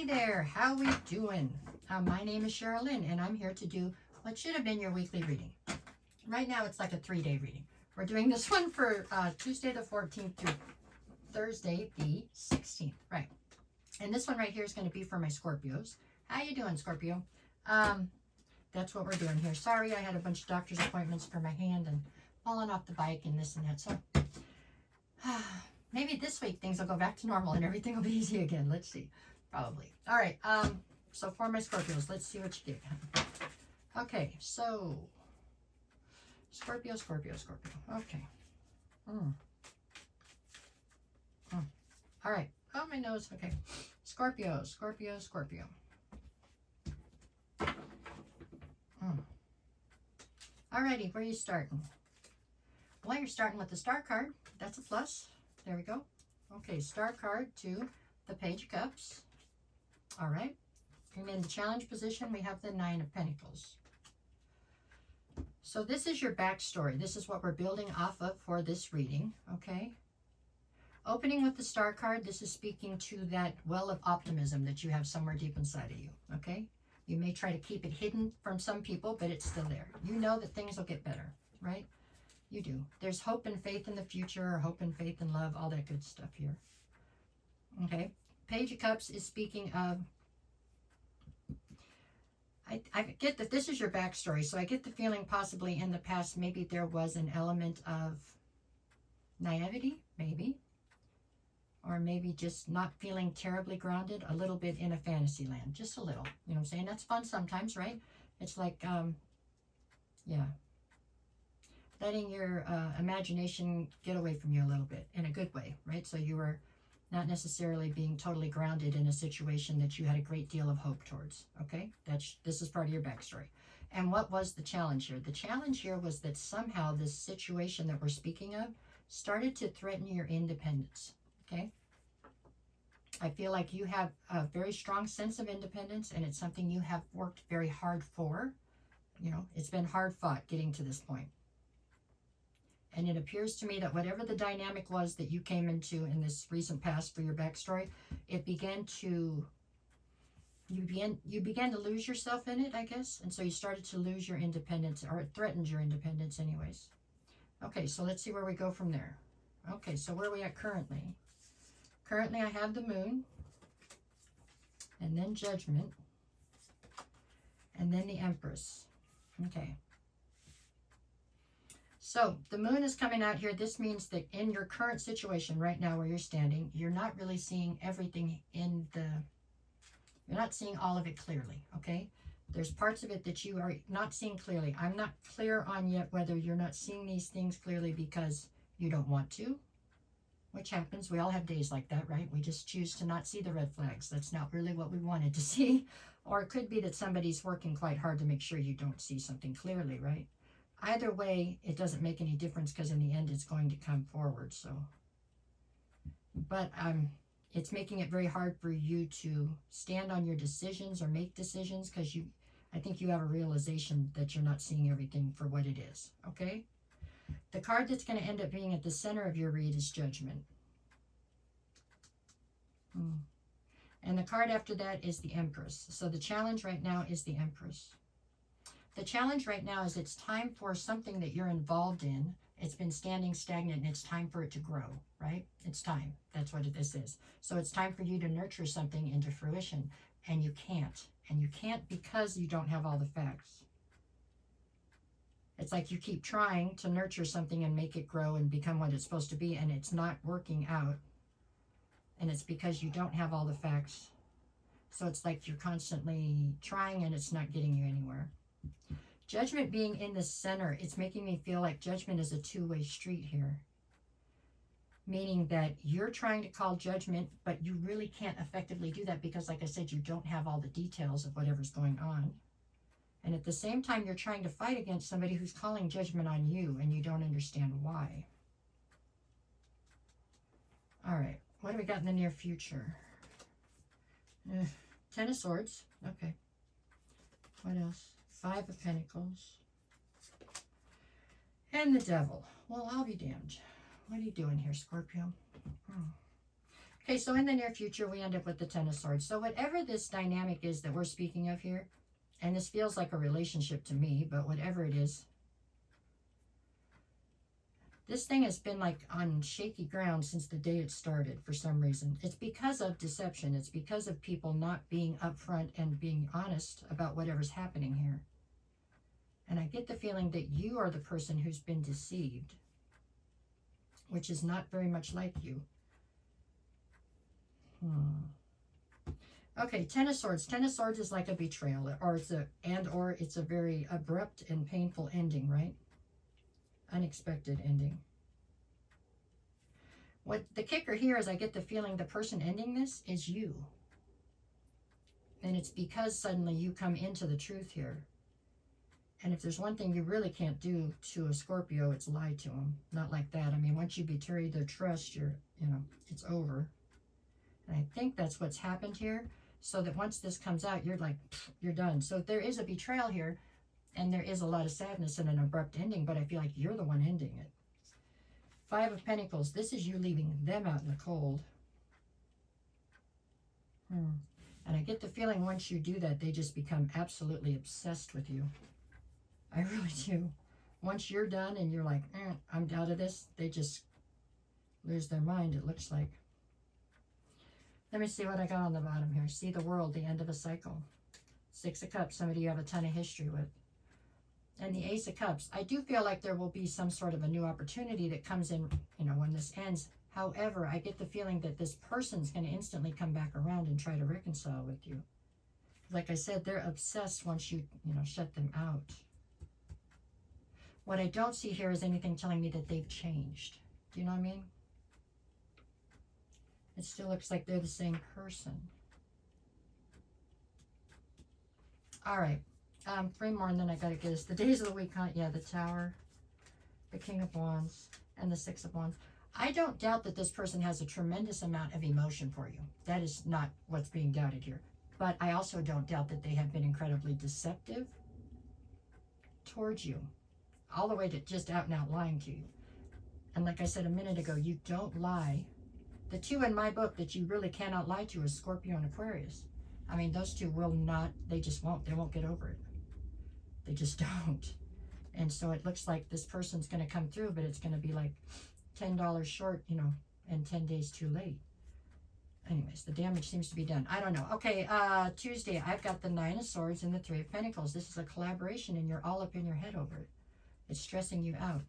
Hey there, how we doing? My name is Sherilyn, and I'm here to do what should have been your weekly reading. Right now, it's like a 3-day reading. We're doing this one for Tuesday the 14th through Thursday the 16th, right? And this one right here is going to be for my Scorpios. How you doing, Scorpio? That's what we're doing here. Sorry, I had a bunch of doctor's appointments for my hand and falling off the bike and this and that. So maybe this week things will go back to normal and everything will be easy again. Let's see. Probably. All right. So for my Scorpios, let's see what you get. Okay. So Scorpio. Okay. All right. Oh, my nose. Okay. Scorpio. Alrighty, where are you starting? Well, you're starting with the star card. That's a plus. There we go. Okay, star card to the Page of Cups. All right. And in the challenge position, we have the 9 of Pentacles. So this is your backstory. This is what we're building off of for this reading, okay? Opening with the star card, this is speaking to that well of optimism that you have somewhere deep inside of you, okay? You may try to keep it hidden from some people, but it's still there. You know that things will get better, right? You do. There's hope and faith in the future, or hope and faith and love, all that good stuff here. Okay. Page of Cups is speaking of, I get that this is your backstory, so I get the feeling possibly in the past maybe there was an element of naivety, maybe. Or maybe just not feeling terribly grounded, a little bit in a fantasy land, just a little. You know what I'm saying? That's fun sometimes, right? It's like, yeah. Letting your imagination get away from you a little bit in a good way, right? So you were not necessarily being totally grounded in a situation that you had a great deal of hope towards, okay? This is part of your backstory. And what was the challenge here? The challenge here was that somehow this situation that we're speaking of started to threaten your independence. Okay, I feel like you have a very strong sense of independence, and it's something you have worked very hard for. You know, it's been hard fought getting to this point. And it appears to me that whatever the dynamic was that you came into in this recent past for your backstory, it began to, you began to lose yourself in it, I guess. And so you started to lose your independence, or it threatened your independence anyways. Okay, so let's see where we go from there. Okay, so where are we at currently? Currently, I have the Moon, and then Judgment, and then the Empress. Okay. So, the Moon is coming out here. This means that in your current situation right now where you're standing, you're not really seeing everything you're not seeing all of it clearly, okay? There's parts of it that you are not seeing clearly. I'm not clear on yet whether you're not seeing these things clearly because you don't want to, which happens. We all have days like that, right? We just choose to not see the red flags. That's not really what we wanted to see. Or it could be that somebody's working quite hard to make sure you don't see something clearly, right? Either way, it doesn't make any difference because in the end, it's going to come forward. So, but it's making it very hard for you to stand on your decisions or make decisions because I think you have a realization that you're not seeing everything for what it is, okay? The card that's going to end up being at the center of your read is Judgment. And the card after that is the Empress. So the challenge right now is the Empress. The challenge right now is it's time for something that you're involved in. It's been standing stagnant and it's time for it to grow, right? It's time. That's what this is. So it's time for you to nurture something into fruition. And you can't. And you can't because you don't have all the facts. It's like you keep trying to nurture something and make it grow and become what it's supposed to be, and it's not working out. And it's because you don't have all the facts. So it's like you're constantly trying and it's not getting you anywhere. Judgment being in the center, it's making me feel like Judgment is a two-way street here. Meaning that you're trying to call judgment, but you really can't effectively do that because, like I said, you don't have all the details of whatever's going on. And at the same time, you're trying to fight against somebody who's calling judgment on you, and you don't understand why. All right, what do we got in the near future? 10 of Swords. Okay. What else? 5 of Pentacles. And the Devil. Well, I'll be damned. What are you doing here, Scorpio? Okay, so in the near future, we end up with the Ten of Swords. So whatever this dynamic is that we're speaking of here, and this feels like a relationship to me, but whatever it is, this thing has been like on shaky ground since the day it started for some reason. It's because of deception. It's because of people not being upfront and being honest about whatever's happening here. And I get the feeling that you are the person who's been deceived, which is not very much like you. Okay, Ten of Swords. Ten of Swords is like a betrayal, or it's a very abrupt and painful ending, right? Unexpected ending. What the kicker here is, I get the feeling the person ending this is you. And it's because suddenly you come into the truth here. And if there's one thing you really can't do to a Scorpio, it's lie to them. Not like that. I mean, once you betray their trust, it's over. And I think that's what's happened here. So that once this comes out, you're like, you're done. So there is a betrayal here, and there is a lot of sadness and an abrupt ending, but I feel like you're the one ending it. Five of Pentacles. This is you leaving them out in the cold. And I get the feeling once you do that, they just become absolutely obsessed with you. I really do. Once you're done and you're like, I'm out of this, they just lose their mind, it looks like. Let me see what I got on the bottom here. See the world, the end of a cycle. Six of Cups, somebody you have a ton of history with. And the Ace of Cups. I do feel like there will be some sort of a new opportunity that comes in, when this ends. However, I get the feeling that this person's going to instantly come back around and try to reconcile with you. Like I said, they're obsessed once you, shut them out. What I don't see here is anything telling me that they've changed. Do you know what I mean? It still looks like they're the same person. All right. 3 more, and then I got to get us the days of the week, huh? Yeah, the Tower, the King of Wands, and the Six of Wands. I don't doubt that this person has a tremendous amount of emotion for you. That is not what's being doubted here. But I also don't doubt that they have been incredibly deceptive towards you, all the way to just out and out lying to you. And like I said a minute ago, you don't lie. The two in my book that you really cannot lie to is Scorpio and Aquarius. I mean, those two will not, they just won't. They won't get over it. They just don't. And so it looks like this person's going to come through, but it's going to be like $10 short, and 10 days too late. Anyways, the damage seems to be done. I don't know. Okay, Tuesday, I've got the Nine of Swords and the Three of Pentacles. This is a collaboration, and you're all up in your head over it. It's stressing you out.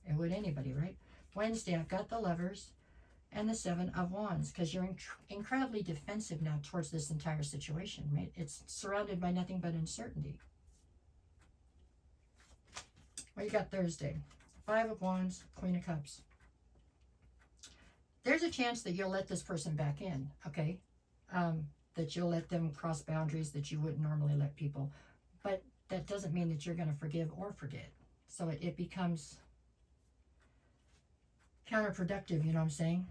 It would anybody, right? Wednesday, I've got the Lovers and the Seven of Wands, because you're incredibly defensive now towards this entire situation, right? It's surrounded by nothing but uncertainty. What you got Thursday? Five of Wands, Queen of Cups. There's a chance that you'll let this person back in, okay? That you'll let them cross boundaries that you wouldn't normally let people. But that doesn't mean that you're going to forgive or forget. So it becomes counterproductive, you know what I'm saying?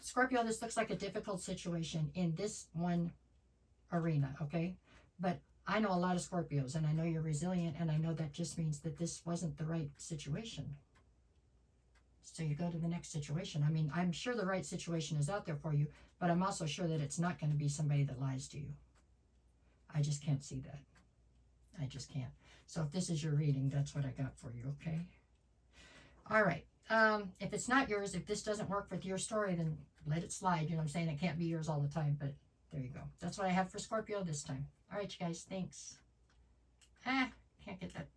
Scorpio, this looks like a difficult situation in this one arena, okay? But I know a lot of Scorpios, and I know you're resilient, and I know that just means that this wasn't the right situation. So you go to the next situation. I mean, I'm sure the right situation is out there for you, but I'm also sure that it's not going to be somebody that lies to you. I just can't see that. I just can't. So if this is your reading, that's what I got for you, okay? All right. If it's not yours, if this doesn't work with your story, then let it slide. You know what I'm saying? It can't be yours all the time, but there you go. That's what I have for Scorpio this time. All right, you guys. Thanks. Can't get that